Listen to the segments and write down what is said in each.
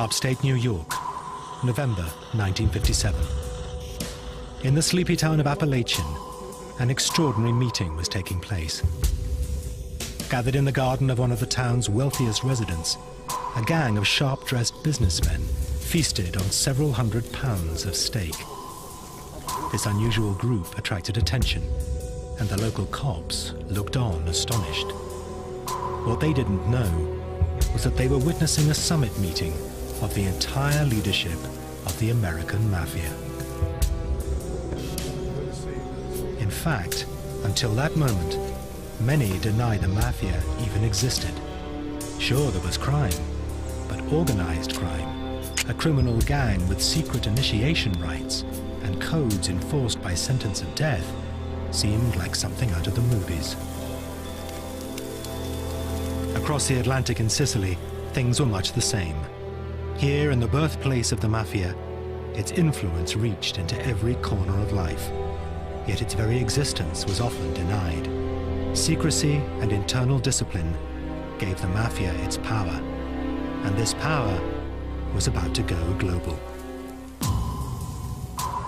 Upstate New York, November 1957. In the sleepy town of Appalachian, an extraordinary meeting was taking place. Gathered in the garden of one of the town's wealthiest residents, a gang of sharp-dressed businessmen feasted on several hundred pounds of steak. This unusual group attracted attention, and the local cops looked on astonished. What they didn't know was that they were witnessing a summit meeting of the entire leadership of the American Mafia. In fact, until that moment, many denied the Mafia even existed. Sure, there was crime, but organized crime, a criminal gang with secret initiation rites and codes enforced by sentence of death, seemed like something out of the movies. Across the Atlantic in Sicily, things were much the same. Here, in the birthplace of the Mafia, its influence reached into every corner of life. Yet its very existence was often denied. Secrecy and internal discipline gave the Mafia its power, and this power was about to go global.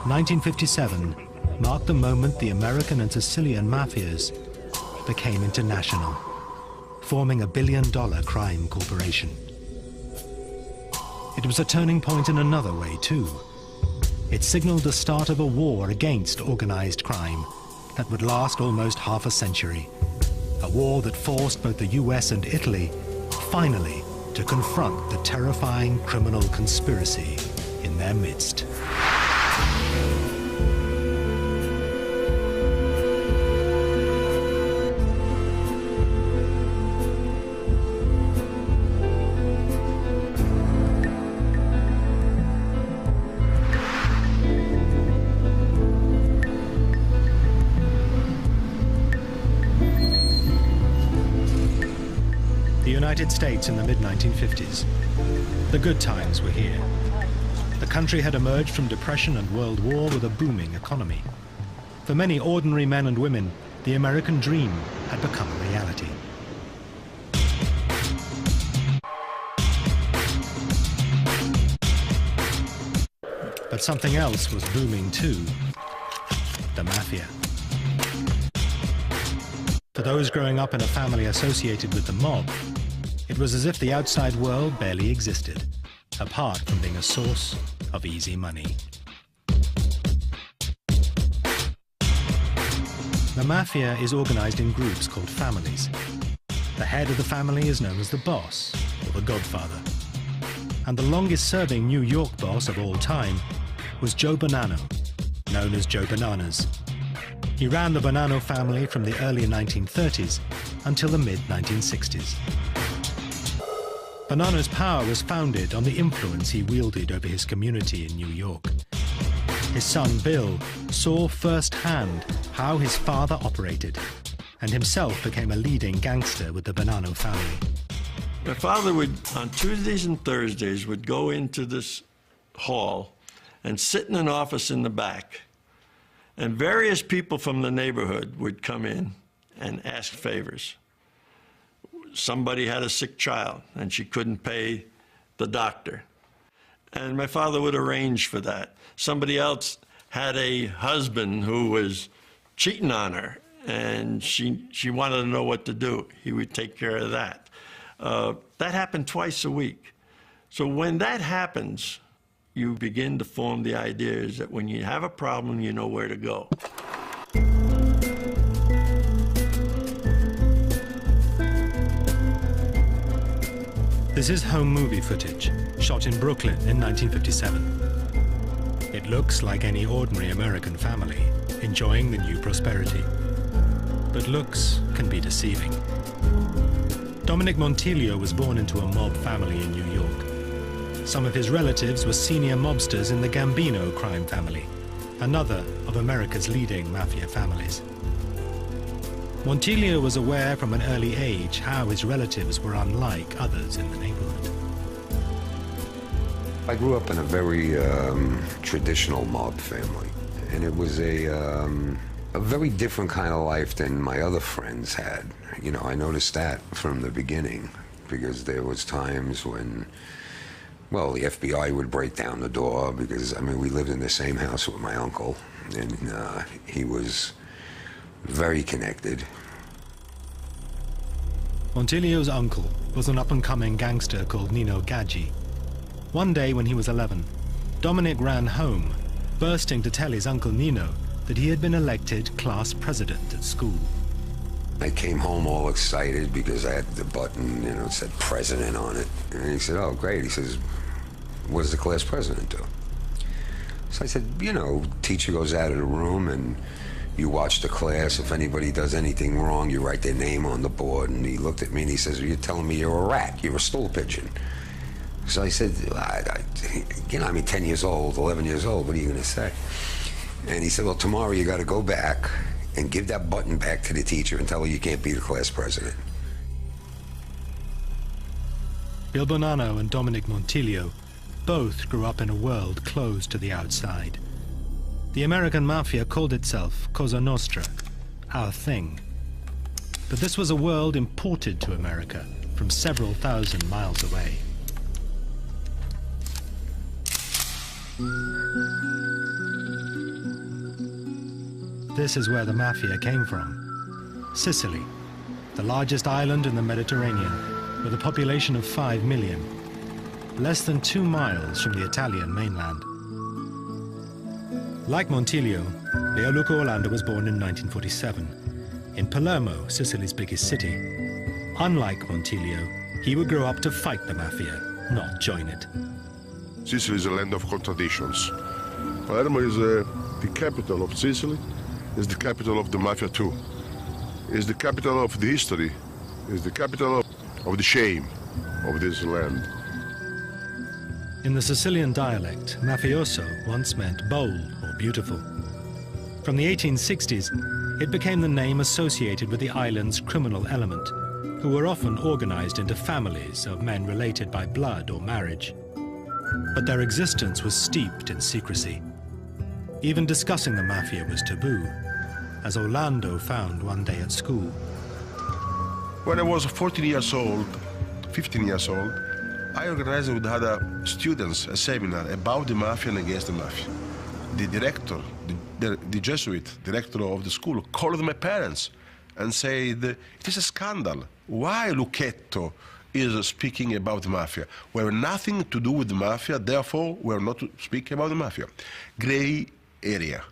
1957 marked the moment the American and Sicilian Mafias became international, forming a billion-dollar crime corporation. It was a turning point in another way, too. It signaled the start of a war against organized crime that would last almost half a century. A war that forced both the US and Italy, finally, to confront the terrifying criminal conspiracy in their midst. United States in the mid-1950s. The good times were here. The country had emerged from depression and World War with a booming economy. For many ordinary men and women, the American dream had become a reality. But something else was booming too: the Mafia. For those growing up in a family associated with the mob, it was as if the outside world barely existed, apart from being a source of easy money. The Mafia is organized in groups called families. The head of the family is known as the boss, or the godfather. And the longest-serving New York boss of all time was Joe Bonanno, known as Joe Bananas. He ran the Bonanno family from the early 1930s until the mid-1960s. Bonanno's power was founded on the influence he wielded over his community in New York. His son, Bill, saw firsthand how his father operated, and himself became a leading gangster with the Bonanno family. My father would, on Tuesdays and Thursdays, would go into this hall and sit in an office in the back, and various people from the neighborhood would come in and ask favors. Somebody had a sick child, and she couldn't pay the doctor, and my father would arrange for that. Somebody else had a husband who was cheating on her, and she wanted to know what to do. He would take care of that. That happened twice a week. So when that happens, you begin to form the ideas that when you have a problem, you know where to go. This is home movie footage, shot in Brooklyn in 1957. It looks like any ordinary American family, enjoying the new prosperity. But looks can be deceiving. Dominic Montilio was born into a mob family in New York. Some of his relatives were senior mobsters in the Gambino crime family, another of America's leading mafia families. Montilio was aware from an early age how his relatives were unlike others in the neighborhood. I grew up in a very traditional mob family, and it was a very different kind of life than my other friends had. You know, I noticed that from the beginning, because there was times when Well, the FBI would break down the door because, I mean, we lived in the same house with my uncle, and he was very connected. Montiglio's uncle was an up-and-coming gangster called Nino Gaggi. One day when he was 11, Dominic ran home, bursting to tell his uncle Nino that he had been elected class president at school. I came home all excited because I had the button, you know, it said president on it. And he said, oh, great. He says, what does the class president do? So I said, you know, teacher goes out of the room and you watch the class. If anybody does anything wrong, you write their name on the board. And he looked at me and he says, you're telling me you're a rat, you're a stool pigeon. So I said, you know, I mean, 10 years old, 11 years old, what are you going to say? And he said, well, tomorrow you got to go back and give that button back to the teacher and tell her you can't be the class president. Bill Bonanno and Dominic Montiglio both grew up in a world closed to the outside. The American Mafia called itself Cosa Nostra, our thing. But this was a world imported to America from several thousand miles away. This is where the Mafia came from. Sicily, the largest island in the Mediterranean, with a population of 5 million, less than 2 miles from the Italian mainland. Like Montiglio, Leoluco Orlando was born in 1947, in Palermo, Sicily's biggest city. Unlike Montiglio, he would grow up to fight the Mafia, not join it. Sicily is a land of contradictions. Palermo is the capital of Sicily, is the capital of the Mafia too. Is the capital of the history, is the capital of the shame of this land. In the Sicilian dialect, mafioso once meant bold or beautiful. From the 1860s, it became the name associated with the island's criminal element, who were often organized into families of men related by blood or marriage. But their existence was steeped in secrecy. Even discussing the Mafia was taboo, as Orlando found one day at school. When I was 14 years old, 15 years old, I organized with other students a seminar about the Mafia and against the Mafia. The director, the Jesuit director of the school, called my parents and said, it is a scandal. Why Lucchetto is speaking about the Mafia? We have nothing to do with the Mafia, therefore we are not speaking about the Mafia. Gray area,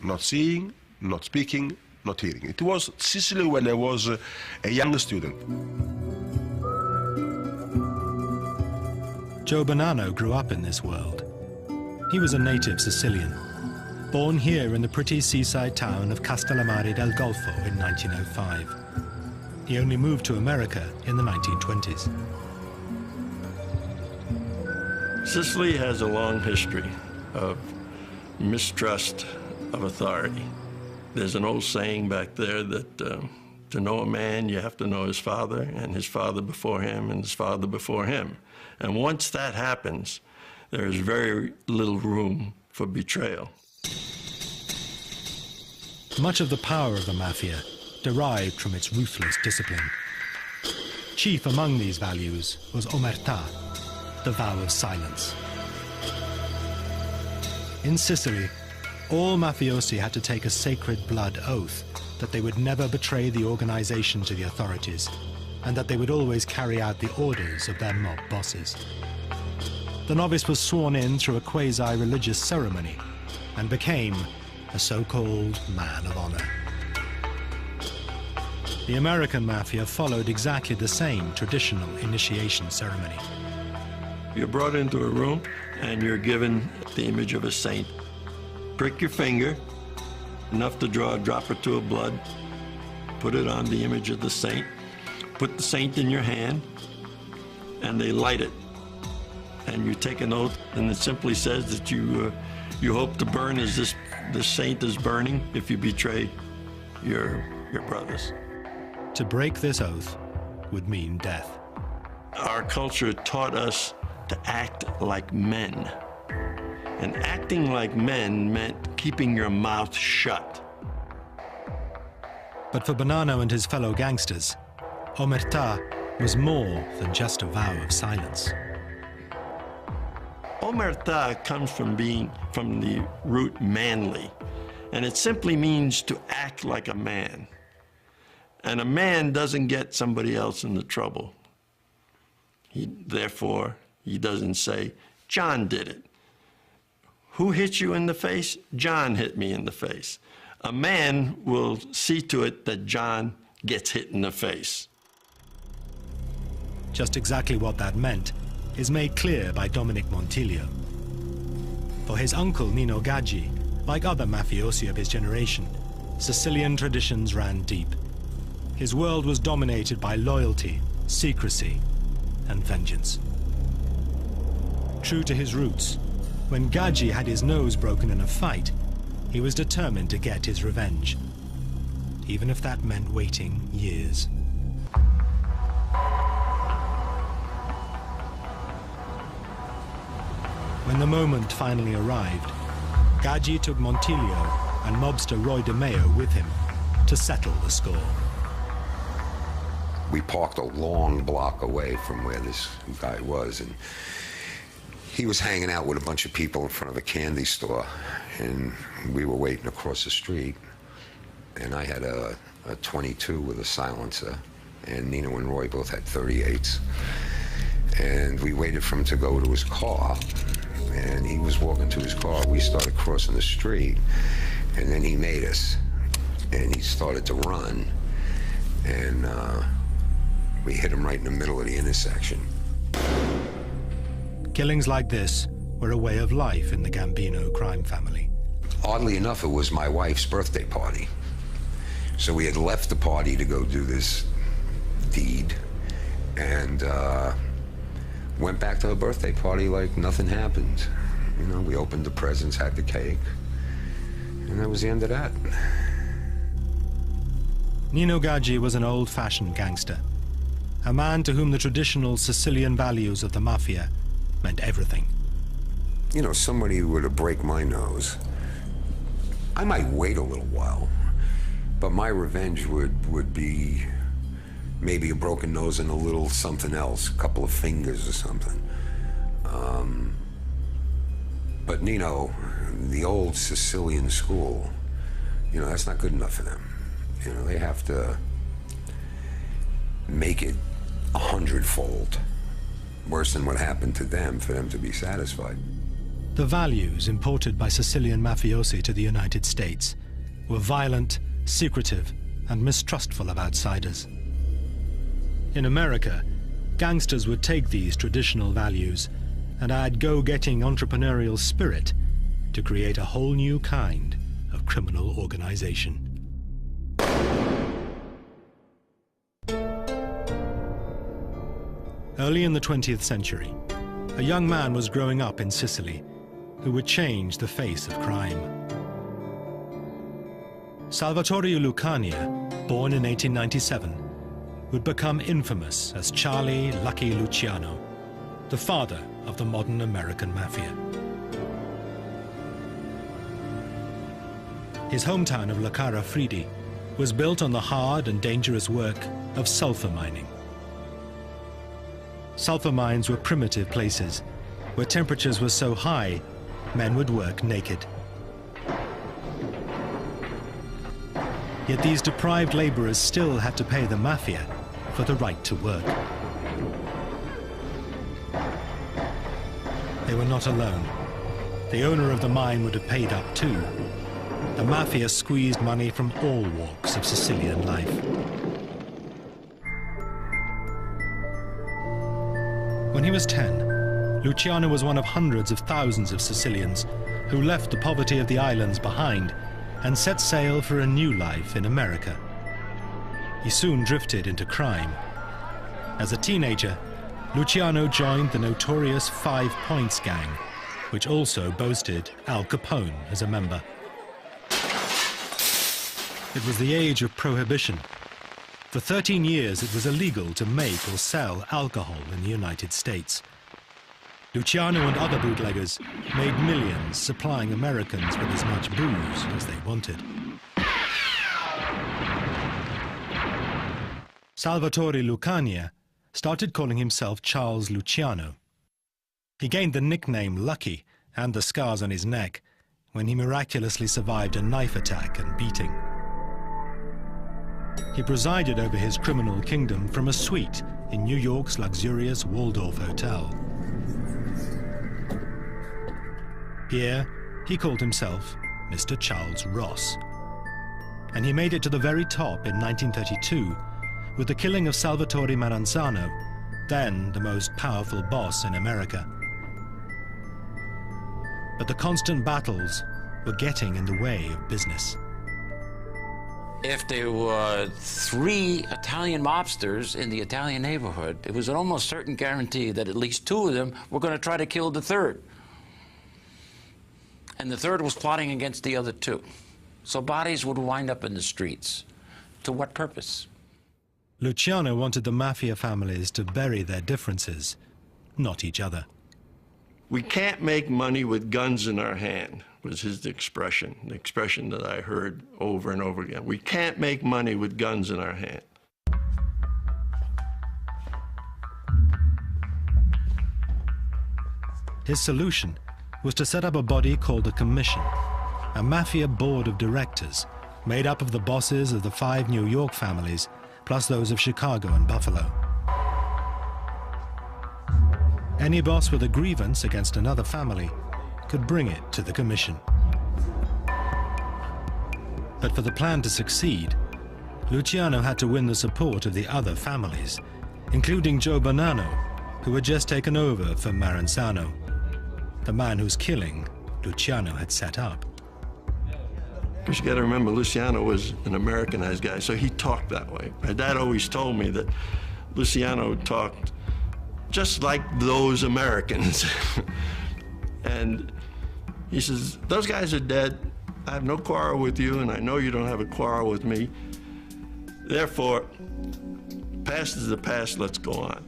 not seeing, not speaking, not hearing. It was Sicily when I was a young student. Joe Bonanno grew up in this world. He was a native Sicilian, born here in the pretty seaside town of Castellammare del Golfo in 1905. He only moved to America in the 1920s. Sicily has a long history of mistrust of authority. There's an old saying back there that to know a man, you have to know his father, and his father before him, and his father before him. And once that happens, there is very little room for betrayal. Much of the power of the Mafia derived from its ruthless discipline. Chief among these values was omertà, the vow of silence. In Sicily, all mafiosi had to take a sacred blood oath that they would never betray the organization to the authorities, and that they would always carry out the orders of their mob bosses. The novice was sworn in through a quasi-religious ceremony and became a so-called man of honor. The American Mafia followed exactly the same traditional initiation ceremony. You're brought into a room and you're given the image of a saint. Prick your finger, enough to draw a drop or two of blood, put it on the image of the saint, put the saint in your hand, and they light it. And you take an oath, and it simply says that you hope to burn as this saint is burning if you betray your brothers. To break this oath would mean death. Our culture taught us to act like men. And acting like men meant keeping your mouth shut. But for Bonanno and his fellow gangsters, omertà was more than just a vow of silence. Omertà comes from the root manly, and it simply means to act like a man. And a man doesn't get somebody else into trouble. Therefore, he doesn't say, John did it. Who hit you in the face? John hit me in the face. A man will see to it that John gets hit in the face. Just exactly what that meant is made clear by Dominic Montiglio. For his uncle Nino Gaggi, like other mafiosi of his generation, Sicilian traditions ran deep. His world was dominated by loyalty, secrecy, and vengeance. True to his roots, when Gaggi had his nose broken in a fight, he was determined to get his revenge, even if that meant waiting years. When the moment finally arrived, Gaggi took Montiglio and mobster Roy DeMeo with him to settle the score. We parked a long block away from where this guy was, and he was hanging out with a bunch of people in front of a candy store, and we were waiting across the street, and I had a 22 with a silencer, and Nino and Roy both had 38s, and we waited for him to go to his car, and he was walking to his car. We started crossing the street, and then he made us, and he started to run, and we hit him right in the middle of the intersection. Killings like this were a way of life in the Gambino crime family. Oddly enough, it was my wife's birthday party. So we had left the party to go do this deed, and went back to her birthday party like nothing happened. You know, we opened the presents, had the cake, and that was the end of that. Nino Gaggi was an old-fashioned gangster, a man to whom the traditional Sicilian values of the Mafia meant everything. You know, somebody who were to break my nose, I might wait a little while, but my revenge would be maybe a broken nose and a little something else, a couple of fingers or something. But Nino, the old Sicilian school, you know, that's not good enough for them. You know, they have to make it 100-fold worse than what happened to them for them to be satisfied. The values imported by Sicilian mafiosi to the United States were violent, secretive, and mistrustful of outsiders. In America, gangsters would take these traditional values and add go-getting entrepreneurial spirit to create a whole new kind of criminal organization. Early in the 20th century, a young man was growing up in Sicily who would change the face of crime. Salvatore Lucania, born in 1897, would become infamous as Charlie Lucky Luciano, the father of the modern American Mafia. His hometown of La Cara Fridi was built on the hard and dangerous work of sulfur mining. Sulfur mines were primitive places where temperatures were so high, men would work naked. Yet these deprived laborers still had to pay the Mafia for the right to work. They were not alone. The owner of the mine would have paid up too. The Mafia squeezed money from all walks of Sicilian life. When he was 10, Luciano was one of hundreds of thousands of Sicilians who left the poverty of the islands behind and set sail for a new life in America. He soon drifted into crime. As a teenager, Luciano joined the notorious 5 Points gang, which also boasted Al Capone as a member. It was the age of prohibition. For 13 years, it was illegal to make or sell alcohol in the United States. Luciano and other bootleggers made millions supplying Americans with as much booze as they wanted. Salvatore Lucania started calling himself Charles Luciano. He gained the nickname Lucky and the scars on his neck when he miraculously survived a knife attack and beating. He presided over his criminal kingdom from a suite in New York's luxurious Waldorf Hotel. Here, he called himself Mr. Charles Ross. And he made it to the very top in 1932 with the killing of Salvatore Maranzano, then the most powerful boss in America. But the constant battles were getting in the way of business. If there were 3 Italian mobsters in the Italian neighborhood, it was an almost certain guarantee that at least 2 of them were going to try to kill the 3rd. And the 3rd was plotting against the other 2. So bodies would wind up in the streets. To what purpose? Luciano wanted the Mafia families to bury their differences, not each other. We can't make money with guns in our hand, was his expression, the expression that I heard over and over again. We can't make money with guns in our hand. His solution was to set up a body called a commission, a Mafia board of directors made up of the bosses of the 5 New York families, plus those of Chicago and Buffalo. Any boss with a grievance against another family could bring it to the commission. But for the plan to succeed, Luciano had to win the support of the other families, including Joe Bonanno, who had just taken over for Maranzano, the man whose killing Luciano had set up. Because you got to remember, Luciano was an Americanized guy, so he talked that way. My dad always told me that Luciano talked just like those Americans. And he says, those guys are dead. I have no quarrel with you, and I know you don't have a quarrel with me. Therefore, past is the past, let's go on.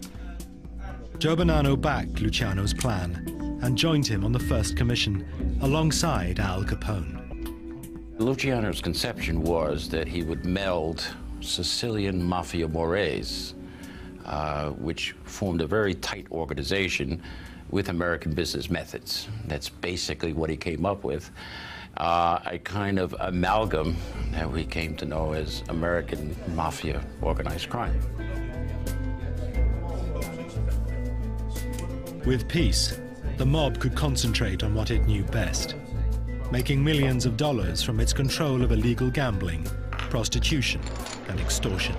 Joe Bonanno backed Luciano's plan and joined him on the first commission alongside Al Capone. Luciano's conception was that he would meld Sicilian Mafia mores, which formed a very tight organization with American business methods. That's basically what he came up with. A kind of amalgam that we came to know as American Mafia organized crime. With peace, the mob could concentrate on what it knew best, making millions of dollars from its control of illegal gambling, prostitution, and extortion.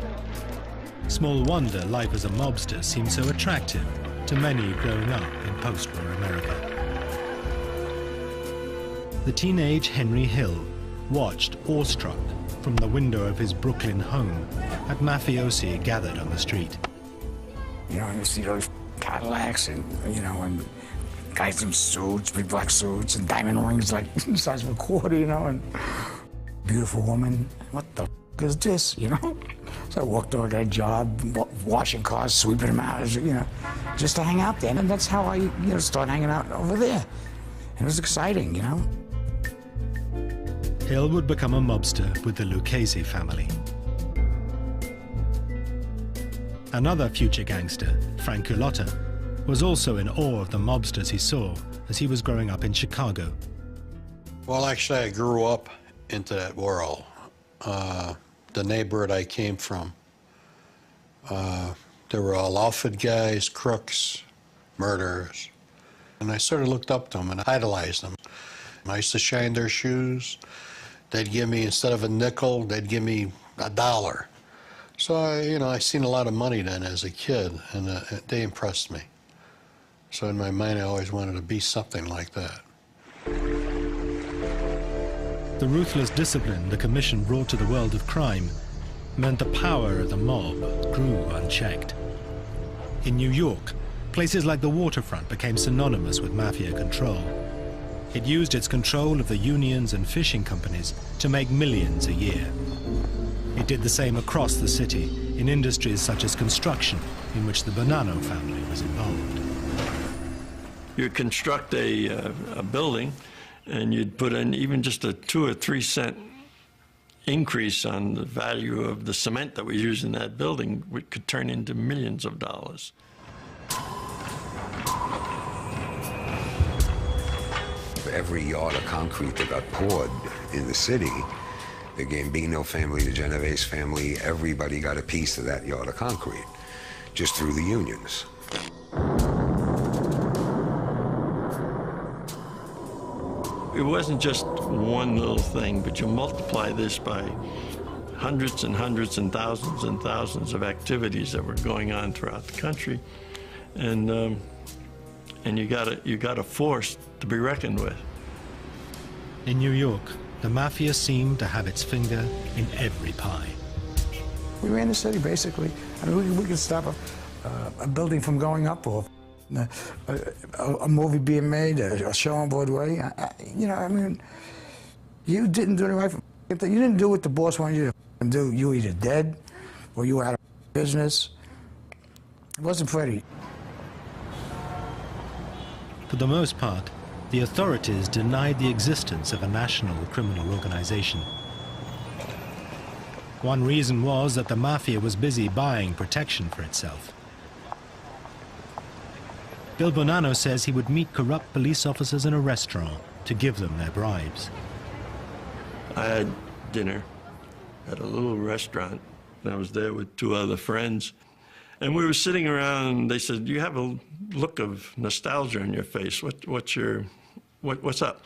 Small wonder life as a mobster seemed so attractive to many growing up in post-war America. The teenage Henry Hill watched awestruck from the window of his Brooklyn home at mafiosi gathered on the street. You know, you see those Cadillacs and, you know, and guys in suits, big black suits and diamond rings like the size of a quarter, you know, and beautiful woman. What the is this, you know? So I walked over that job, washing cars, sweeping them out, you know, just to hang out there. And that's how I, you know, started hanging out over there. And it was exciting, you know? Hill would become a mobster with the Lucchese family. Another future gangster, Frank Culotta, was also in awe of the mobsters he saw as he was growing up in Chicago. Well, actually, I grew up into that world. The neighborhood I came from, they were all outfit guys, crooks, murderers. And I sort of looked up to them and idolized them. I used to shine their shoes. They'd give me, instead of a nickel, they'd give me $1. So, I seen a lot of money then as a kid, and they impressed me. So in my mind, I always wanted to be something like that. The ruthless discipline the commission brought to the world of crime meant the power of the mob grew unchecked. In New York, places like the waterfront became synonymous with mafia control. It used its control of the unions and fishing companies to make millions a year. It did the same across the city in industries such as construction, in which the Bonanno family was involved. You construct a building, and you'd put in even just a 2 or 3 cent increase on the value of the cement that we use in that building, which could turn into millions of dollars. every yard of concrete that got poured in the city, the Gambino family, the Genovese family, everybody got a piece of that yard of concrete, just through the unions. It wasn't just one little thing, but you multiply this by hundreds and hundreds and thousands of activities that were going on throughout the country, and you got a force to be reckoned with. In New York, the Mafia seemed to have its finger in every pie. We ran the city, basically. I mean, we could stop a building from going up, or a movie being made, a show on Broadway. You know, I mean, you didn't do it right. You didn't do what the boss wanted you to do. You were either dead or you were out of business. It wasn't pretty. For the most part, the authorities denied the existence of a national criminal organization. One reason was that the Mafia was busy buying protection for itself. Bill Bonanno says he would meet corrupt police officers in a restaurant to give them their bribes. I had dinner at a little restaurant, and I was there with two other friends. And we were sitting around, and they said, "You have a look of nostalgia on your face. What's up?"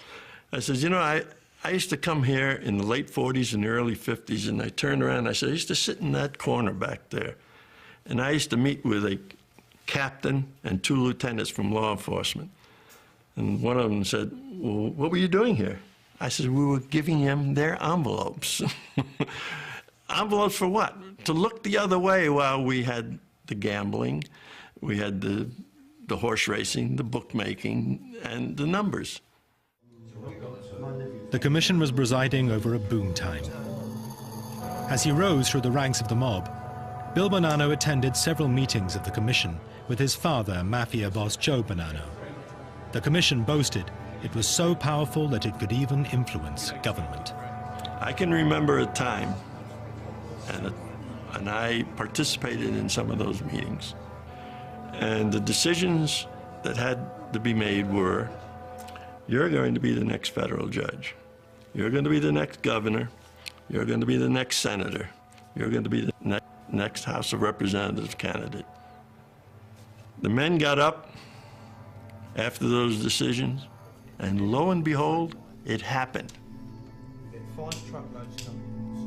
I said, "You know, I used to come here in the late 40s and the early 50s, and I turned around and I said, I used to sit in that corner back there, and I used to meet with a captain and two lieutenants from law enforcement. And one of them said, well, what were you doing here? I said, we were giving them their envelopes. Envelopes for what? To look the other way while we had the gambling, we had the horse racing, the bookmaking, and the numbers." The commission was presiding over a boom time. As he rose through the ranks of the mob, Bill Bonanno attended several meetings of the commission with his father, Mafia boss Joe Bonanno. The commission boasted it was so powerful that it could even influence government. I can remember a time, and I participated in some of those meetings, and the decisions that had to be made were, you're going to be the next federal judge. You're going to be the next governor. You're going to be the next senator. You're going to be the next House of Representatives candidate. The men got up after those decisions, and lo and behold, it happened.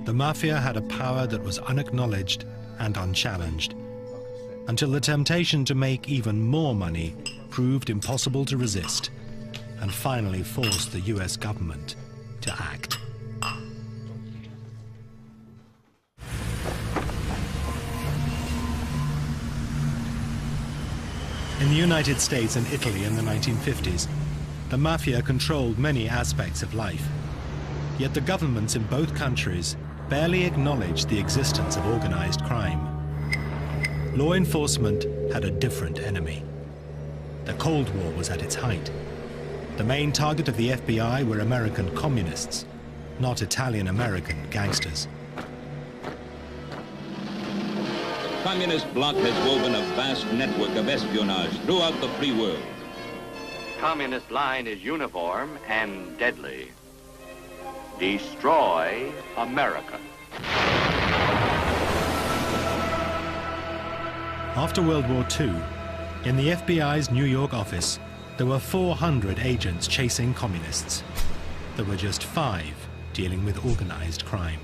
The Mafia had a power that was unacknowledged and unchallenged, until the temptation to make even more money proved impossible to resist, and finally forced the US government to act. In the United States and Italy in the 1950s, the Mafia controlled many aspects of life. Yet the governments in both countries barely acknowledged the existence of organized crime. Law enforcement had a different enemy. The Cold War was at its height. The main target of the FBI were American communists, not Italian-American gangsters. The communist bloc has woven a vast network of espionage throughout the free world. Communist line is uniform and deadly. Destroy America. After World War II, in the FBI's New York office, there were 400 agents chasing communists. There were just 5 dealing with organized crime.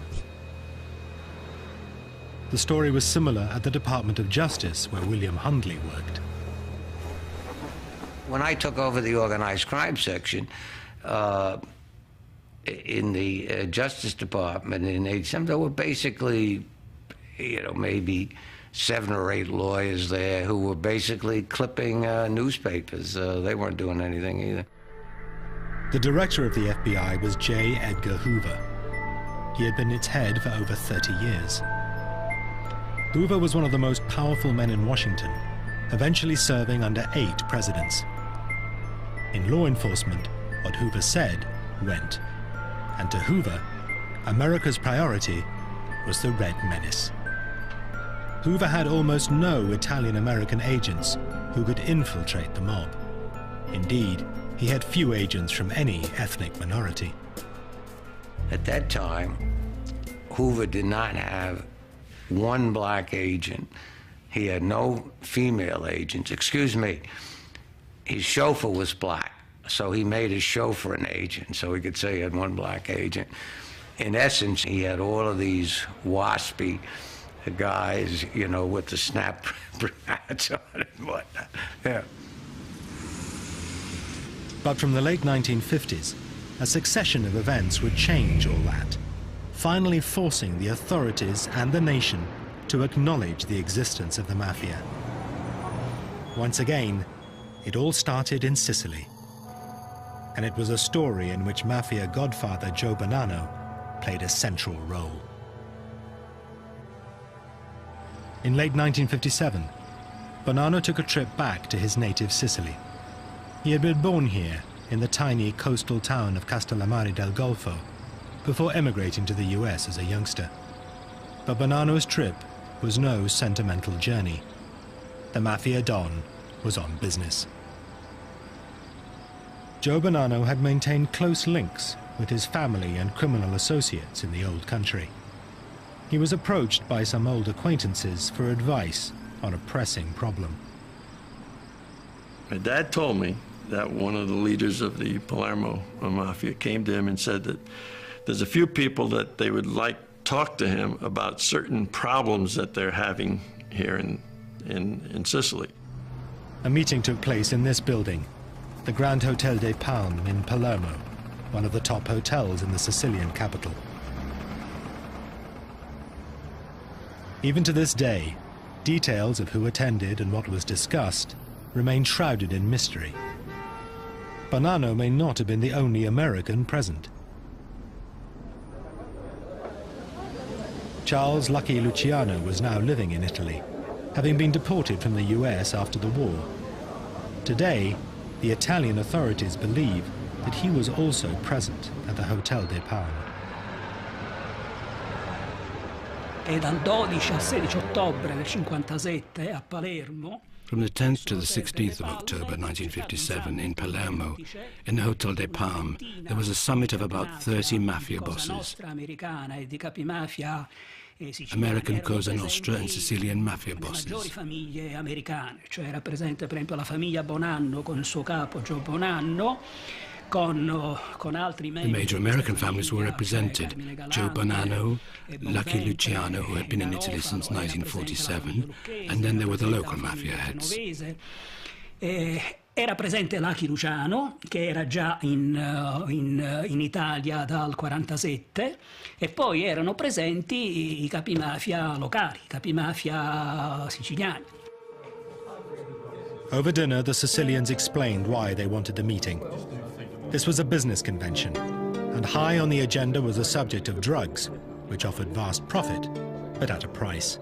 The story was similar at the Department of Justice, where William Hundley worked. When I took over the organized crime section in the Justice Department in 1987, there were basically, maybe 7 or 8 lawyers there who were basically clipping newspapers. They weren't doing anything either. The director of the FBI was J. Edgar Hoover. He had been its head for over 30 years. Hoover was one of the most powerful men in Washington, eventually serving under 8 presidents. In law enforcement, what Hoover said went. And to Hoover, America's priority was the Red Menace. Hoover had almost no Italian-American agents who could infiltrate the mob. Indeed, he had few agents from any ethnic minority. At that time, Hoover did not have one black agent. He had no female agents. Excuse me, his chauffeur was black, so he made his chauffeur an agent, so he could say he had one black agent. In essence, he had all of these waspy guys, you know, with the snap hats on and whatnot. Yeah. But from the late 1950s, a succession of events would change all that, finally forcing the authorities and the nation to acknowledge the existence of the Mafia. Once again, it all started in Sicily. And it was a story in which Mafia godfather Joe Bonanno played a central role. In late 1957, Bonanno took a trip back to his native Sicily. He had been born here in the tiny coastal town of Castellammare del Golfo before emigrating to the US as a youngster. But Bonanno's trip was no sentimental journey. The Mafia Don was on business. Joe Bonanno had maintained close links with his family and criminal associates in the old country. He was approached by some old acquaintances for advice on a pressing problem. My dad told me that one of the leaders of the Palermo Mafia came to him and said that there's a few people that they would like to talk to him about certain problems that they're having here in Sicily. A meeting took place in this building, the Grand Hotel de Palme in Palermo, one of the top hotels in the Sicilian capital. Even to this day, details of who attended and what was discussed remain shrouded in mystery. Bonanno may not have been the only American present. Charles Lucky Luciano was now living in Italy, having been deported from the US after the war. Today, the Italian authorities believe that he was also present at the Hotel de Palme. E dal 12 al 16 ottobre del 57 a Palermo. From the 10th to the 16th of October 1957 in Palermo, in the Hotel de Palme, there was a summit of about 30 mafia bosses. American Cosa Nostra and Sicilian mafia bosses. Famiglie americane, cioè era presente per esempio la famiglia Bonanno con il suo capo Joe Bonanno. The major American families were represented: Joe Bonanno, Lucky Luciano, who had been in Italy since 1947, and then there were the local mafia heads. Era presente Lucky Luciano, che era già in Italia dal 1947, e poi erano presenti i capi mafia locali, i capi mafia siciliani. Over dinner, the Sicilians explained why they wanted the meeting. This was a business convention, and high on the agenda was the subject of drugs, which offered vast profit, but at a price.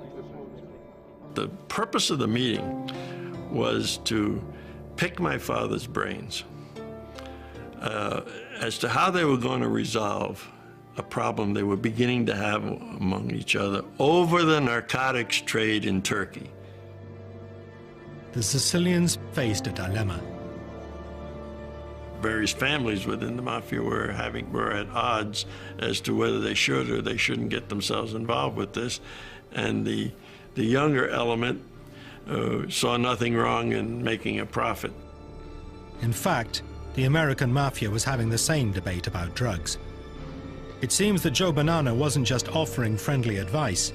The purpose of the meeting was to pick my father's brains as to how they were going to resolve a problem they were beginning to have among each other over the narcotics trade in Turkey. The Sicilians faced a dilemma. Various families within the Mafia were at odds as to whether they should or they shouldn't get themselves involved with this, and the younger element saw nothing wrong in making a profit. In fact, the American Mafia was having the same debate about drugs. It seems that Joe Bonanno wasn't just offering friendly advice.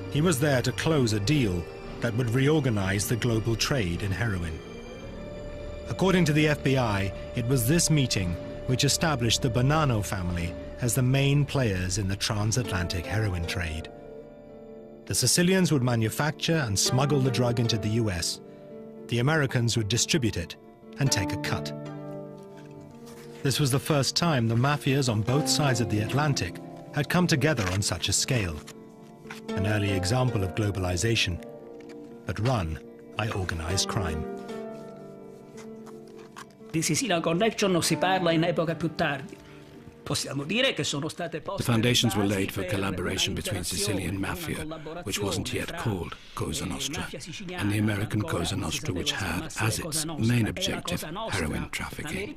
He was there to close a deal that would reorganize the global trade in heroin. According to the FBI, it was this meeting which established the Bonanno family as the main players in the transatlantic heroin trade. The Sicilians would manufacture and smuggle the drug into the US. The Americans would distribute it and take a cut. This was the first time the mafias on both sides of the Atlantic had come together on such a scale. An early example of globalization, but run by organized crime. Di Sicilian Connection si parla in epoca più tardi. The foundations were laid for collaboration between Sicilian Mafia, which wasn't yet called Cosa Nostra, and the American Cosa Nostra, which had as its main objective heroin trafficking.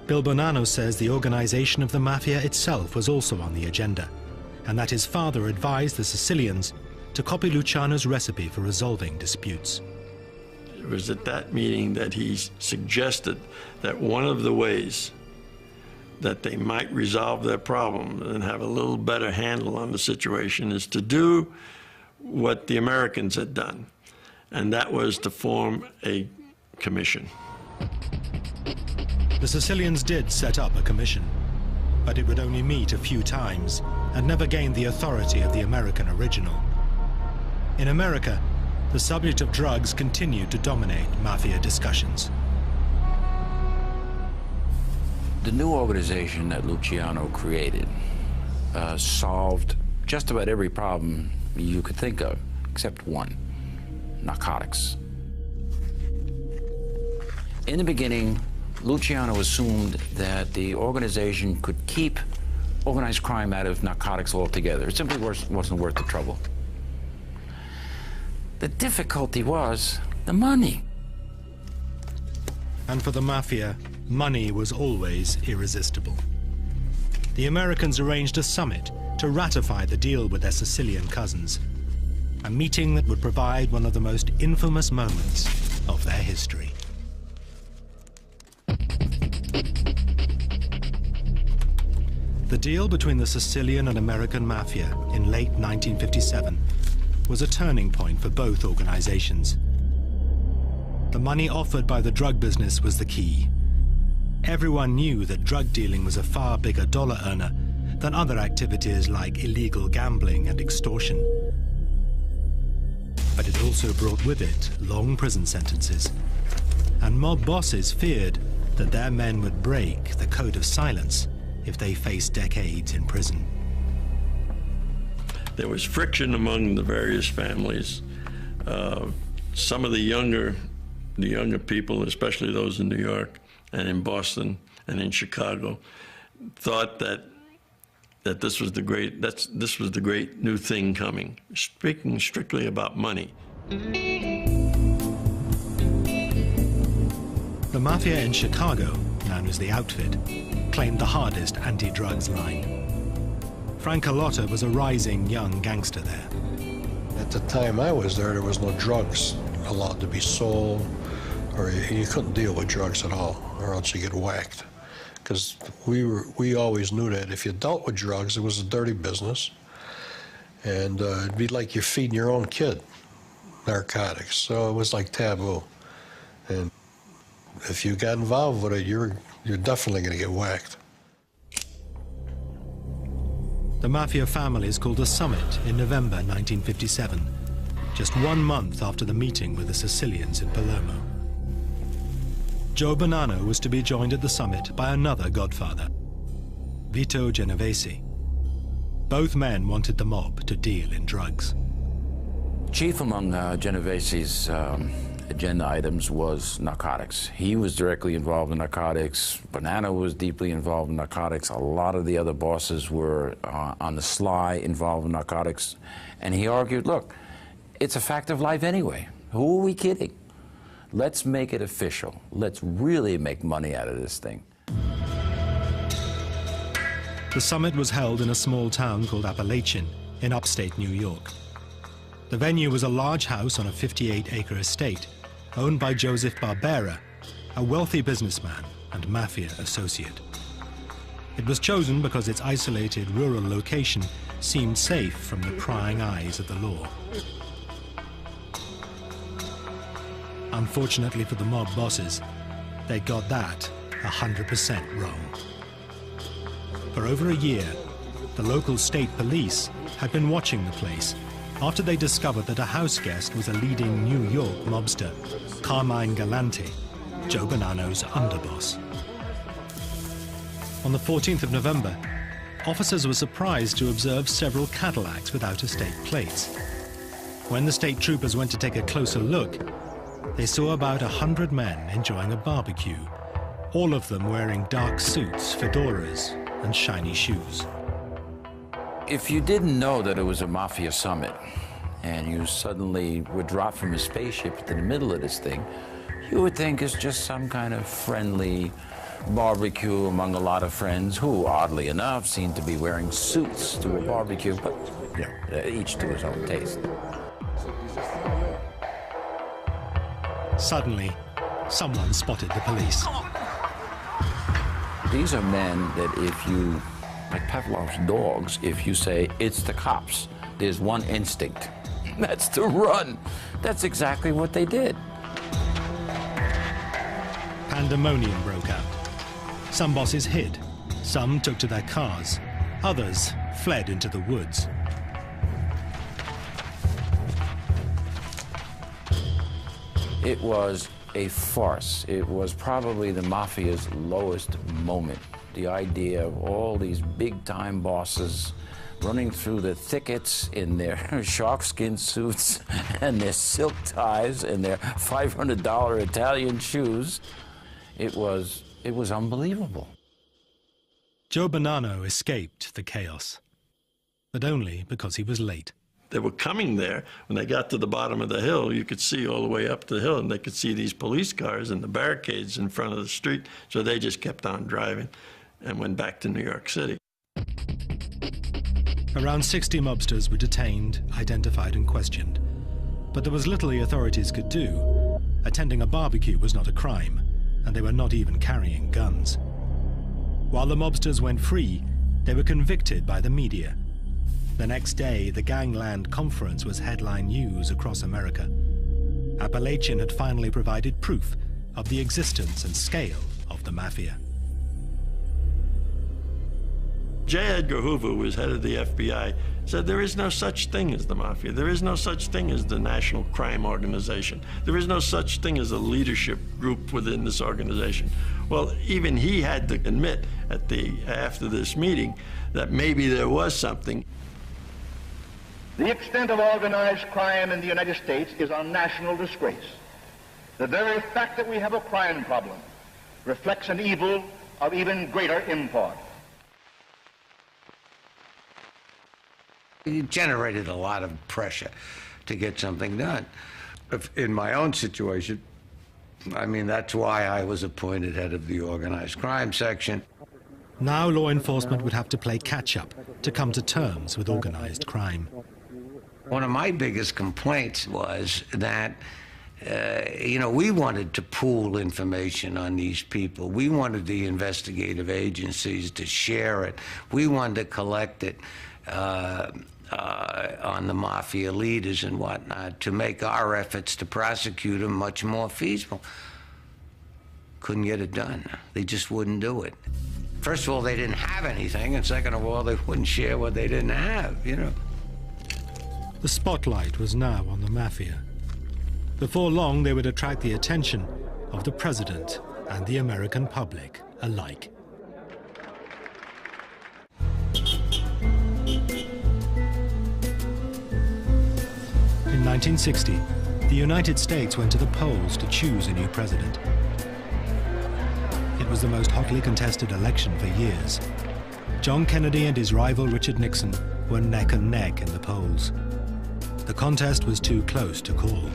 Bill Bonanno says the organization of the Mafia itself was also on the agenda, and that his father advised the Sicilians to copy Luciano's recipe for resolving disputes. It was at that meeting that he suggested that one of the ways that they might resolve their problem and have a little better handle on the situation is to do what the Americans had done, and that was to form a commission. The Sicilians did set up a commission, but it would only meet a few times and never gained the authority of the American original. In America, the subject of drugs continued to dominate Mafia discussions. The new organization that Luciano created solved just about every problem you could think of, except one: narcotics. In the beginning, Luciano assumed that the organization could keep organized crime out of narcotics altogether. It simply wasn't worth the trouble. The difficulty was the money. And for the Mafia, money was always irresistible. The Americans arranged a summit to ratify the deal with their Sicilian cousins, a meeting that would provide one of the most infamous moments of their history. The deal between the Sicilian and American Mafia in late 1957 was a turning point for both organizations. The money offered by the drug business was the key. Everyone knew that drug dealing was a far bigger dollar earner than other activities like illegal gambling and extortion. But it also brought with it long prison sentences, and mob bosses feared that their men would break the code of silence if they faced decades in prison. There was friction among the various families. Some of the younger people, especially those in New York and in Boston and in Chicago, thought that this was the great new thing coming. Speaking strictly about money. The Mafia in Chicago, known as the Outfit, claimed the hardest anti-drugs line. Frank Carlotta was a rising young gangster there. At the time I was there was no drugs allowed to be sold, or you couldn't deal with drugs at all, or else you get whacked. Because we always knew that if you dealt with drugs, it was a dirty business, and it'd be like you're feeding your own kid narcotics. So it was like taboo, and if you got involved with it, you're definitely going to get whacked. The Mafia families called a summit in November 1957, just 1 month after the meeting with the Sicilians in Palermo. Joe Bonanno was to be joined at the summit by another godfather, Vito Genovese. Both men wanted the mob to deal in drugs. Chief among Genovese's agenda items was narcotics. He was directly involved in narcotics. Bonanno was deeply involved in narcotics. A lot of the other bosses were on the sly involved in narcotics. And he argued, look, it's a fact of life anyway. Who are we kidding? Let's make it official. Let's really make money out of this thing. The summit was held in a small town called Appalachian in upstate New York. The venue was a large house on a 58-acre estate owned by Joseph Barbera, a wealthy businessman and Mafia associate. It was chosen because its isolated rural location seemed safe from the prying eyes of the law. Unfortunately for the mob bosses, they got that 100% wrong. For over a year, the local state police had been watching the place after they discovered that a house guest was a leading New York mobster, Carmine Galante, Joe Bonanno's underboss. On the 14th of November, officers were surprised to observe several Cadillacs with out-of-state plates. When the state troopers went to take a closer look, they saw about 100 men enjoying a barbecue, all of them wearing dark suits, fedoras, and shiny shoes. If you didn't know that it was a Mafia summit, and you suddenly were dropped from a spaceship into the middle of this thing, you would think it's just some kind of friendly barbecue among a lot of friends who, oddly enough, seem to be wearing suits to a barbecue, but, you know, each to his own taste. Suddenly, someone spotted the police. These are men that if you, like Pavlov's dogs, if you say, it's the cops, there's one instinct. That's to run. That's exactly what they did. Pandemonium broke out. Some bosses hid, some took to their cars, others fled into the woods. It was a farce. It was probably the Mafia's lowest moment. The idea of all these big-time bosses running through the thickets in their sharkskin suits and their silk ties and their $500 Italian shoes. It was unbelievable. Joe Bonanno escaped the chaos, but only because he was late. They were coming there. When they got to the bottom of the hill, you could see all the way up the hill, and they could see these police cars and the barricades in front of the street, so they just kept on driving and went back to New York City. Around 60 mobsters were detained, identified, and questioned. But there was little the authorities could do. Attending a barbecue was not a crime, and they were not even carrying guns. While the mobsters went free, they were convicted by the media. The next day, the Gangland Conference was headline news across America. Appalachian had finally provided proof of the existence and scale of the Mafia. J. Edgar Hoover, who was head of the FBI, said there is no such thing as the Mafia. There is no such thing as the National Crime Organization. There is no such thing as a leadership group within this organization. Well, even he had to admit after this meeting that maybe there was something. The extent of organized crime in the United States is a national disgrace. The very fact that we have a crime problem reflects an evil of even greater import. It generated a lot of pressure to get something done. In my own situation, I mean, that's why I was appointed head of the organized crime section. Now law enforcement would have to play catch-up to come to terms with organized crime. One of my biggest complaints was that, we wanted to pool information on these people. We wanted the investigative agencies to share it. We wanted to collect it on the Mafia leaders and whatnot to make our efforts to prosecute them much more feasible. Couldn't get it done. They just wouldn't do it. First of all, they didn't have anything, and second of all, they wouldn't share what they didn't have, The spotlight was now on the Mafia. Before long, they would attract the attention of the president and the American public alike. In 1960, the United States went to the polls to choose a new president. It was the most hotly contested election for years. John Kennedy and his rival Richard Nixon were neck and neck in the polls. The contest was too close to call.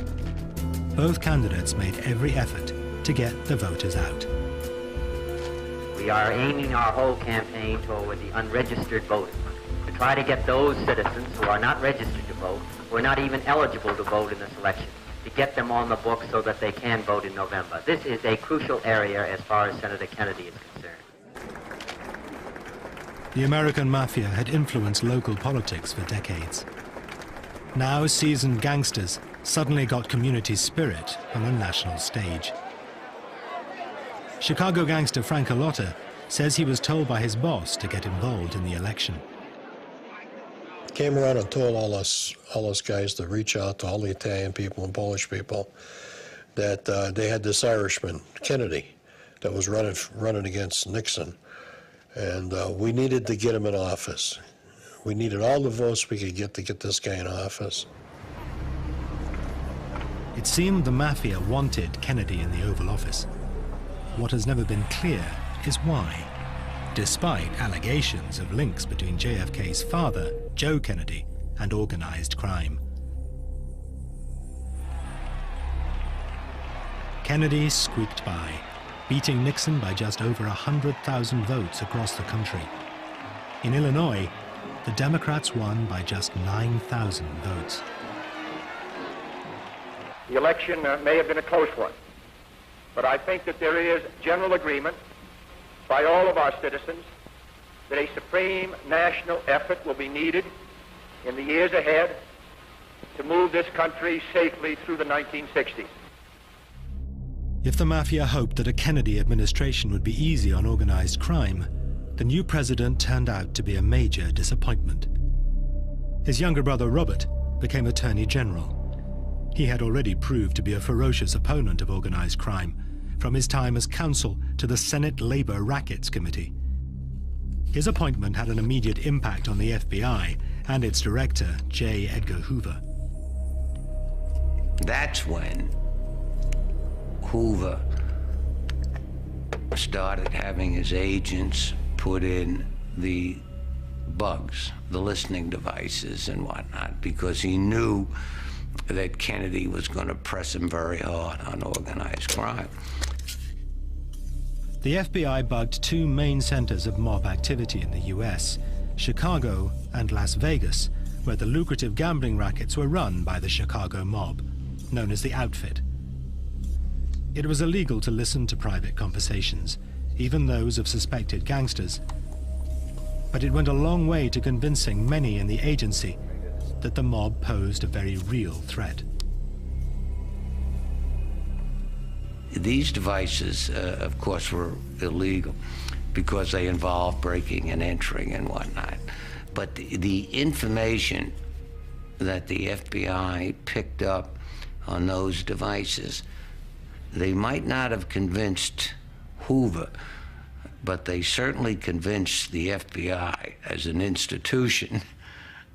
Both candidates made every effort to get the voters out. We are aiming our whole campaign toward the unregistered voters, to try to get those citizens who are not registered to vote, who are not even eligible to vote in this election, to get them on the books so that they can vote in November. This is a crucial area as far as Senator Kennedy is concerned. The American Mafia had influenced local politics for decades. Now seasoned gangsters suddenly got community spirit on a national stage. Chicago gangster Frank Alotta says he was told by his boss to get involved in the election. Came around and told all us guys to reach out to all the Italian people and Polish people that they had this Irishman, Kennedy, that was running against Nixon. And we needed to get him in office. We needed all the votes we could get to get this guy in office. It seemed the Mafia wanted Kennedy in the Oval Office. What has never been clear is why, despite allegations of links between JFK's father, Joe Kennedy, and organized crime. Kennedy squeaked by, beating Nixon by just over 100,000 votes across the country. In Illinois, the Democrats won by just 9,000 votes. The election may have been a close one, but I think that there is general agreement by all of our citizens that a supreme national effort will be needed in the years ahead to move this country safely through the 1960s. If the Mafia hoped that a Kennedy administration would be easy on organized crime, the new president turned out to be a major disappointment. His younger brother Robert became Attorney General. He had already proved to be a ferocious opponent of organized crime, from his time as counsel to the Senate Labor Rackets Committee. His appointment had an immediate impact on the FBI and its director, J. Edgar Hoover. That's when Hoover started having his agents put in the bugs, the listening devices and whatnot, because he knew that Kennedy was going to press him very hard on organized crime. The FBI bugged two main centers of mob activity in the US, Chicago and Las Vegas, where the lucrative gambling rackets were run by the Chicago mob, known as the Outfit. It was illegal to listen to private conversations, even those of suspected gangsters. But it went a long way to convincing many in the agency that the mob posed a very real threat. These devices, of course, were illegal because they involved breaking and entering and whatnot. But the information that the FBI picked up on those devices, they might not have convinced Hoover, but they certainly convinced the FBI as an institution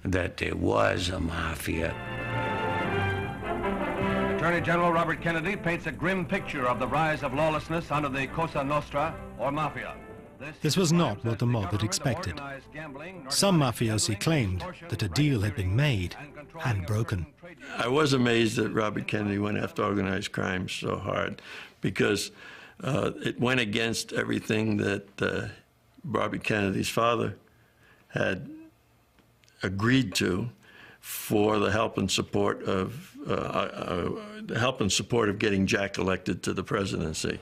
that there was a mafia. Attorney General Robert Kennedy paints a grim picture of the rise of lawlessness under the Cosa Nostra, or Mafia. This was not what the mob had expected. Some mafiosi claimed that a deal had been made and broken. I was amazed that Robert Kennedy went after organized crime so hard, because it went against everything that Robert Kennedy's father had agreed to for the help and support of getting Jack elected to the presidency.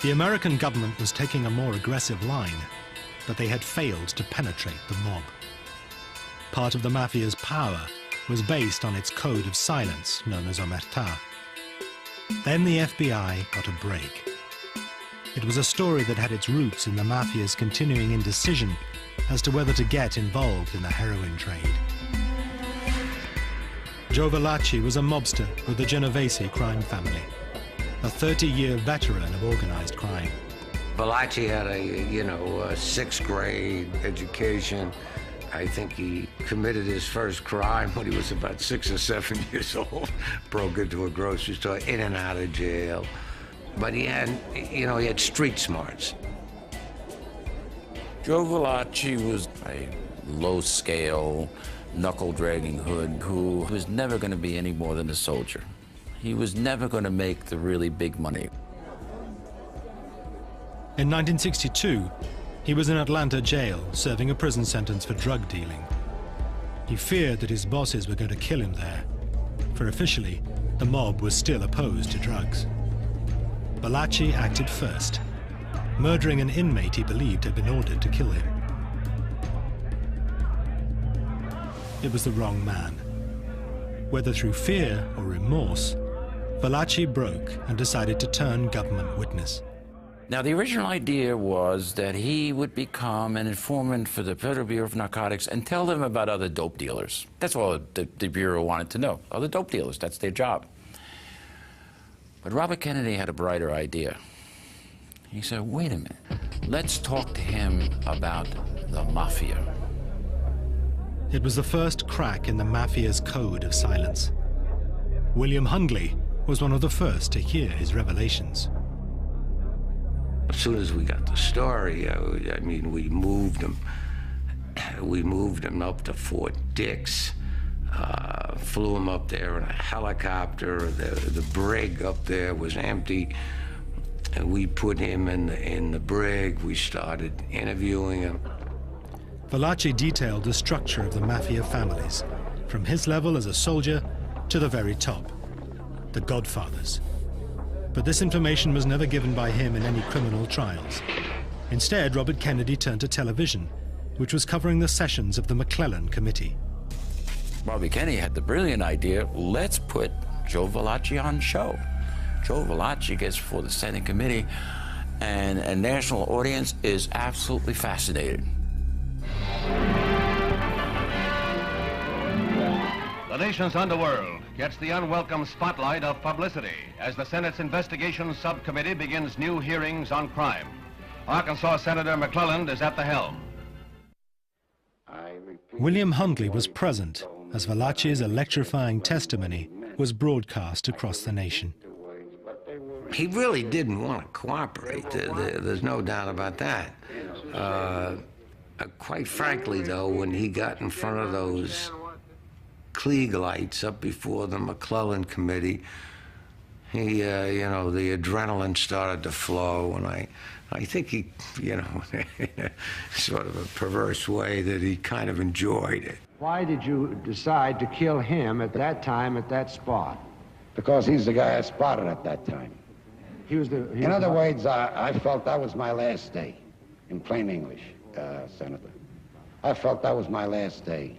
The American government was taking a more aggressive line, but they had failed to penetrate the mob. Part of the Mafia's power was based on its code of silence, known as omertà. Then the FBI got a break. It was a story that had its roots in the Mafia's continuing indecision as to whether to get involved in the heroin trade. Joe Valachi was a mobster with the Genovese crime family, a 30-year veteran of organized crime. Valachi had a sixth grade education. I think he committed his first crime when he was about 6 or 7 years old. Broke into a grocery store, in and out of jail. But he had, he had street smarts. Joe Valachi was a low-scale, knuckle-dragging hood who was never going to be any more than a soldier. He was never going to make the really big money. In 1962, he was in Atlanta jail serving a prison sentence for drug dealing. He feared that his bosses were going to kill him there, for officially, the mob was still opposed to drugs. Valachi acted first, murdering an inmate he believed had been ordered to kill him. It was the wrong man. Whether through fear or remorse, Valachi broke and decided to turn government witness. Now, the original idea was that he would become an informant for the Federal Bureau of Narcotics and tell them about other dope dealers. That's all the Bureau wanted to know. Other dope dealers, that's their job. But Robert Kennedy had a brighter idea. He said, wait a minute, let's talk to him about the Mafia. It was the first crack in the Mafia's code of silence. William Hundley was one of the first to hear his revelations. As soon as we got the story, I mean, we moved him up to Fort Dix, flew him up there in a helicopter. The brig up there was empty, and we put him in the brig. We started interviewing him. Valachi detailed the structure of the Mafia families, from his level as a soldier to the very top, the Godfathers. But this information was never given by him in any criminal trials. Instead, Robert Kennedy turned to television, which was covering the sessions of the McClellan Committee. Bobby Kennedy had the brilliant idea, let's put Joe Valachi on show. Joe Valachi gets before the Senate Committee, and a national audience is absolutely fascinated. The nation's underworld gets the unwelcome spotlight of publicity as the Senate's Investigation Subcommittee begins new hearings on crime. Arkansas Senator McClellan is at the helm. William Hundley was present as Valachi's electrifying testimony was broadcast across the nation. He really didn't want to cooperate. There's no doubt about that. Quite frankly, though, when he got in front of those Klieg lights up before the McClellan Committee, he, you know, the adrenaline started to flow, and I think he, you know, sort of a perverse way that he kind of enjoyed it. Why did you decide to kill him at that time, at that spot? Because he's the guy I spotted at that time. In other words, I felt that was my last day, in plain English, Senator. I felt that was my last day.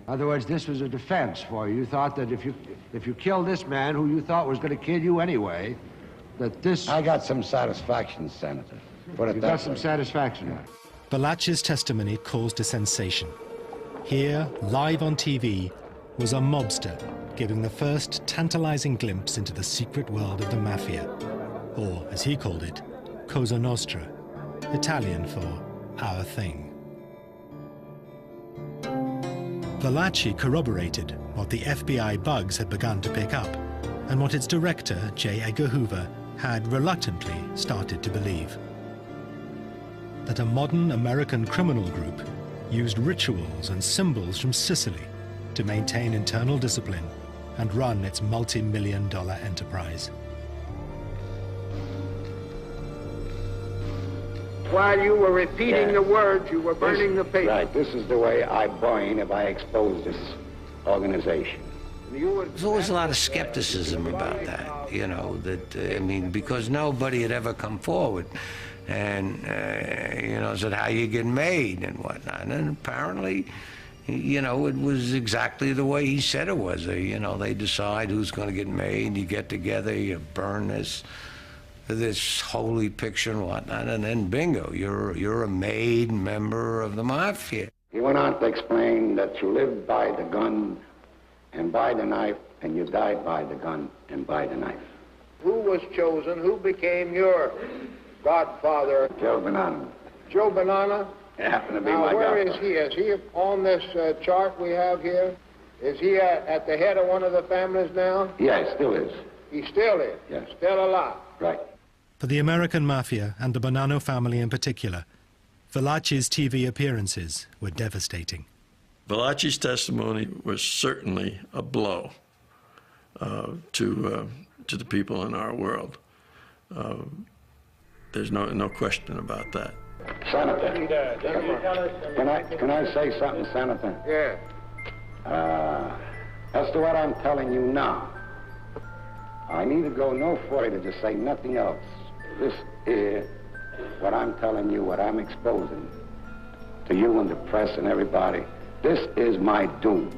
In other words, this was a defense for you. You thought that if you killed this man who you thought was going to kill you anyway, that this... I got some satisfaction, Senator. Put it You that got some way. satisfaction. Valachi's testimony caused a sensation. Here, live on TV, was a mobster giving the first tantalizing glimpse into the secret world of the Mafia, or, as he called it, Cosa Nostra, Italian for our thing. Valachi corroborated what the FBI bugs had begun to pick up, and what its director, J. Edgar Hoover, had reluctantly started to believe. That a modern American criminal group used rituals and symbols from Sicily to maintain internal discipline and run its multi-million-dollar enterprise. While you were repeating the words, you were burning the paper. Right, this is the way I burn if I expose this organization. There's always a lot of skepticism about that, you know, that, I mean, because nobody had ever come forward and, you know, said how you get made and whatnot. And apparently, you know, it was exactly the way he said it was. You know, they decide who's going to get made, you get together, you burn this holy picture and whatnot, and then bingo, you're a made member of the Mafia. He went on to explain that you lived by the gun and by the knife, and you died by the gun and by the knife. Who was chosen? Who became your godfather? Joe Bonanno. Joe Bonanno? It happened to be now, my where godfather. is he? Is he on this chart we have here? Is he at the head of one of the families now? Yeah, he still is. He still is? Yes. Still alive? Right. For the American Mafia, and the Bonanno family in particular, Valachi's TV appearances were devastating. Valachi's testimony was certainly a blow to the people in our world. There's no question about that. Senator, can I say something, Senator? Yeah. As to what I'm telling you now, I need to go no further to say nothing else. This is what I'm telling you, what I'm exposing to you and the press and everybody. This is my doom.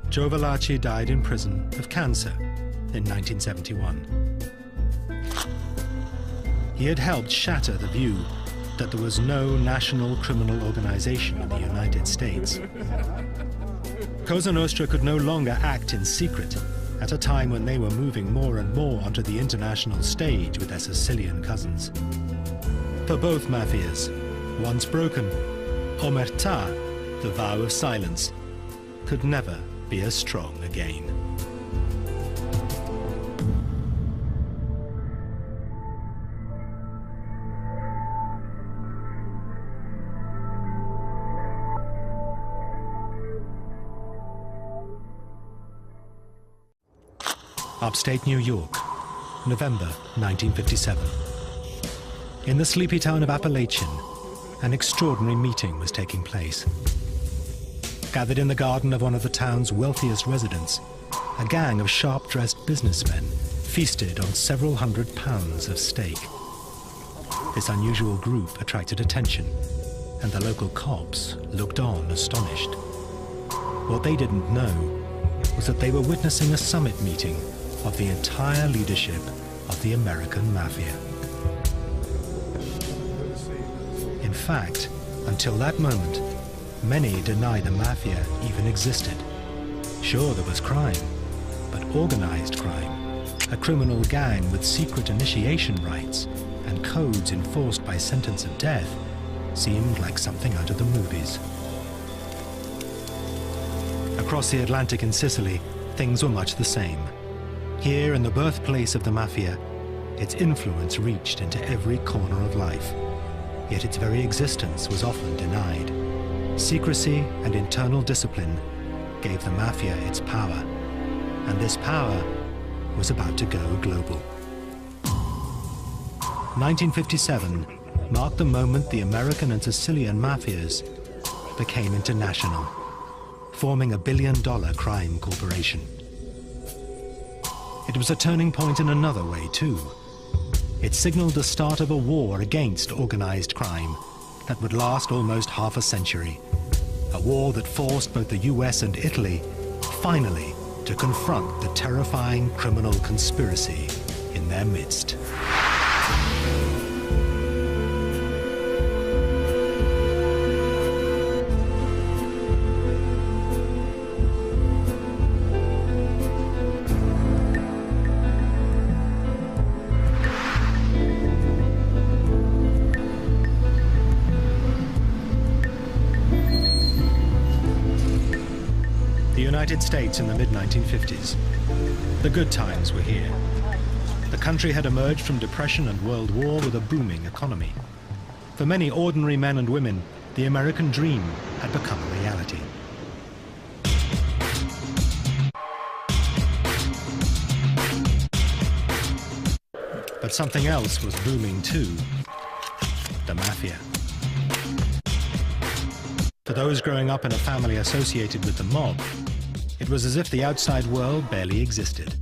Joe Valachi died in prison of cancer in 1971. He had helped shatter the view that there was no national criminal organization in the United States. Cosa Nostra could no longer act in secret at a time when they were moving more and more onto the international stage with their Sicilian cousins. For both mafias, once broken, omertà, the vow of silence, could never be as strong again. Upstate New York, November 1957. In the sleepy town of Appalachian, an extraordinary meeting was taking place. Gathered in the garden of one of the town's wealthiest residents, a gang of sharp-dressed businessmen feasted on several hundred pounds of steak. This unusual group attracted attention, and the local cops looked on astonished. What they didn't know was that they were witnessing a summit meeting of the entire leadership of the American Mafia. In fact, until that moment, many denied the Mafia even existed. Sure, there was crime, but organized crime, a criminal gang with secret initiation rites and codes enforced by sentence of death, seemed like something out of the movies. Across the Atlantic in Sicily, things were much the same. Here, in the birthplace of the Mafia, its influence reached into every corner of life. Yet its very existence was often denied. Secrecy and internal discipline gave the Mafia its power, and this power was about to go global. 1957 marked the moment the American and Sicilian Mafias became international, forming a billion-dollar crime corporation. It was a turning point in another way, too. It signaled the start of a war against organized crime that would last almost half a century. A war that forced both the US and Italy, finally, to confront the terrifying criminal conspiracy in their midst. United States in the mid-1950s. The good times were here. The country had emerged from depression and World War with a booming economy. For many ordinary men and women, the American dream had become a reality. But something else was booming too: the Mafia. For those growing up in a family associated with the mob, it was as if the outside world barely existed,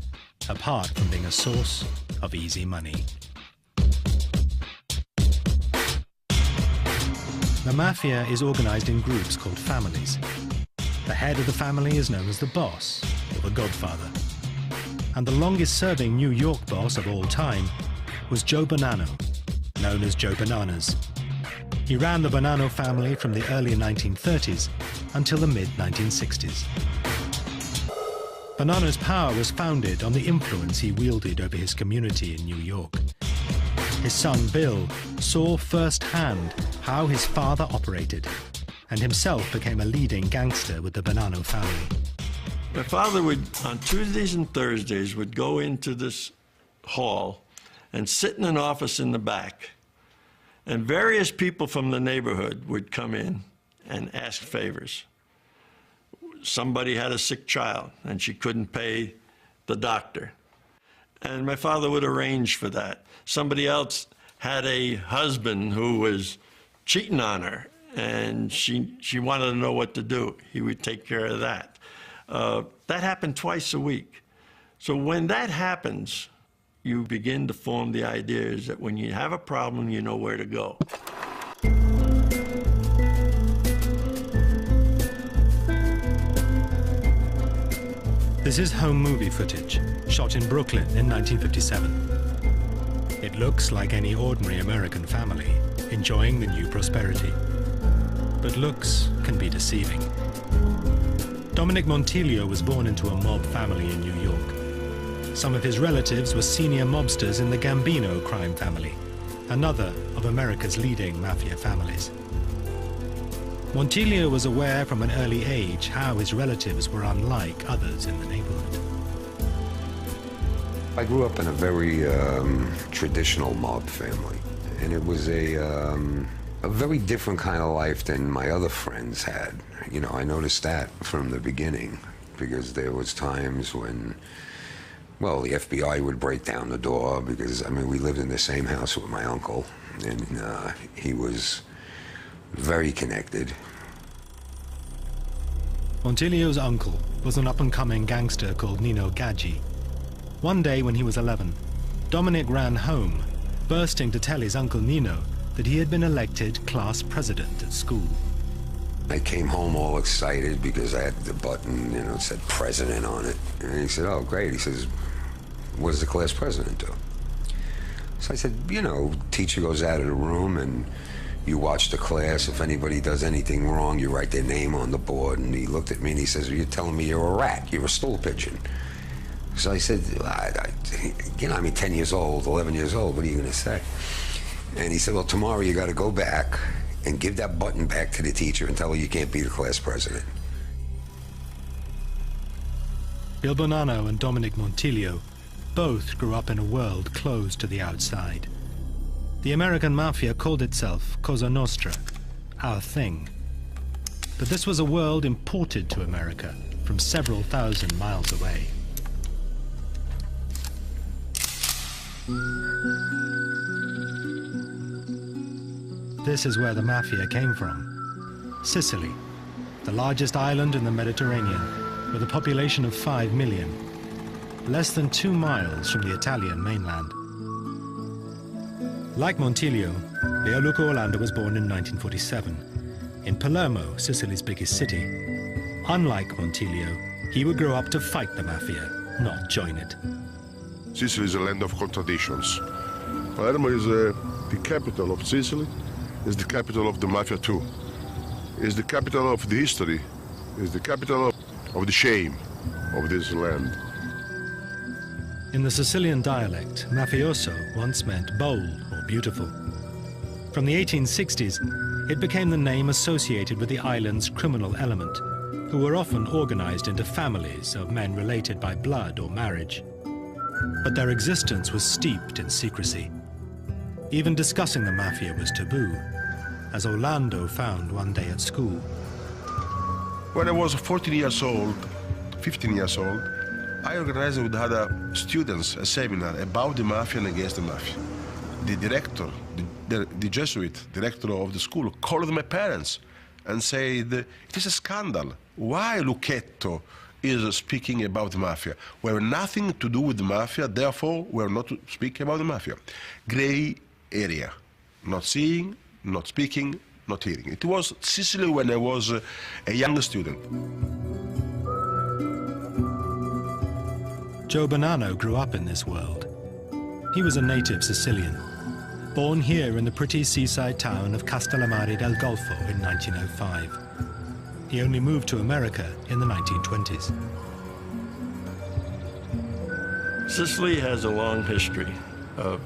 apart from being a source of easy money. The Mafia is organized in groups called families. The head of the family is known as the boss, or the godfather. And the longest-serving New York boss of all time was Joe Bonanno, known as Joe Bananas. He ran the Bonanno family from the early 1930s until the mid-1960s. Bonanno's power was founded on the influence he wielded over his community in New York. His son, Bill, saw firsthand how his father operated, and himself became a leading gangster with the Bonanno family. My father would, on Tuesdays and Thursdays, would go into this hall and sit in an office in the back, and various people from the neighborhood would come in and ask favors. Somebody had a sick child, and she couldn't pay the doctor, and my father would arrange for that. Somebody else had a husband who was cheating on her, and she wanted to know what to do. He would take care of that. That happened twice a week. So when that happens, you begin to form the ideas that when you have a problem, you know where to go. This is home movie footage, shot in Brooklyn in 1957. It looks like any ordinary American family, enjoying the new prosperity. But looks can be deceiving. Dominic Montilio was born into a mob family in New York. Some of his relatives were senior mobsters in the Gambino crime family, another of America's leading mafia families. Montiglio was aware from an early age how his relatives were unlike others in the neighborhood. I grew up in a very traditional mob family, and it was a very different kind of life than my other friends had. You know, I noticed that from the beginning, because there was times when, well, the FBI would break down the door because, I mean, we lived in the same house with my uncle, and he was very connected. Montiglio's uncle was an up-and-coming gangster called Nino Gaggi. One day when he was 11, Dominic ran home, bursting to tell his uncle Nino that he had been elected class president at school. I came home all excited because I had the button, you know, it said president on it. And he said, oh, great. He says, what does the class president do? So I said, you know, teacher goes out of the room and you watch the class. If anybody does anything wrong, you write their name on the board. And he looked at me and he says, well, you're telling me you're a rat. You're a stool pigeon. So I said, you know, I mean, 10 years old, 11 years old, what are you going to say? And he said, well, tomorrow you got to go back and give that button back to the teacher and tell her you can't be the class president. Bill Bonanno and Dominic Montiglio both grew up in a world closed to the outside. The American Mafia called itself Cosa Nostra, our thing. But this was a world imported to America from several thousand miles away. This is where the Mafia came from. Sicily, the largest island in the Mediterranean, with a population of 5 million, less than 2 miles from the Italian mainland. Like Montiglio, Leoluco Orlando was born in 1947, in Palermo, Sicily's biggest city. Unlike Montiglio, he would grow up to fight the Mafia, not join it. Sicily is a land of contradictions. Palermo is the capital of Sicily, is the capital of the Mafia too. Is the capital of the history, is the capital of the shame of this land. In the Sicilian dialect, mafioso once meant bold or beautiful. From the 1860s, it became the name associated with the island's criminal element, who were often organized into families of men related by blood or marriage. But their existence was steeped in secrecy. Even discussing the Mafia was taboo, as Orlando found one day at school. When I was 14 years old, 15 years old, I organized with other students a seminar about the Mafia and against the Mafia. The director, the Jesuit director of the school, called my parents and said, it is a scandal. Why Lucchetto is speaking about the Mafia? We have nothing to do with the Mafia, therefore we are not speaking about the Mafia. Gray area, not seeing, not speaking, not hearing. It was Sicily when I was a young student. Joe Bonanno grew up in this world. He was a native Sicilian, born here in the pretty seaside town of Castellammare del Golfo in 1905. He only moved to America in the 1920s. Sicily has a long history of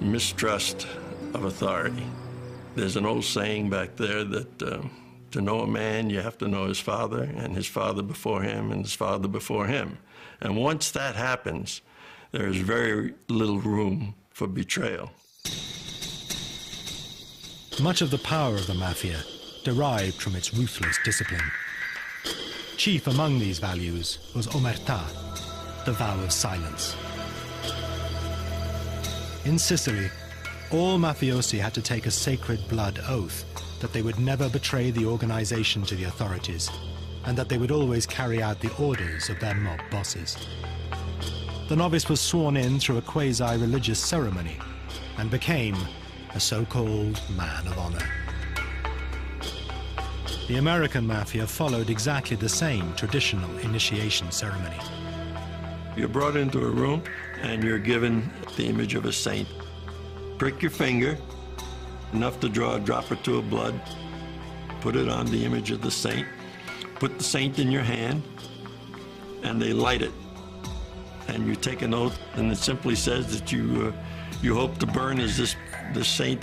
mistrust of authority. There's an old saying back there that to know a man, you have to know his father, and his father before him, and his father before him. And once that happens, there is very little room for betrayal. Much of the power of the Mafia derived from its ruthless discipline. Chief among these values was omertà, the vow of silence. In Sicily, all mafiosi had to take a sacred blood oath that they would never betray the organization to the authorities, and that they would always carry out the orders of their mob bosses. The novice was sworn in through a quasi-religious ceremony and became a so-called man of honor. The American Mafia followed exactly the same traditional initiation ceremony. You're brought into a room and you're given the image of a saint. Prick your finger, enough to draw a drop or two of blood, put it on the image of the saint, put the saint in your hand, and they light it. And you take an oath, and it simply says that you hope to burn as this saint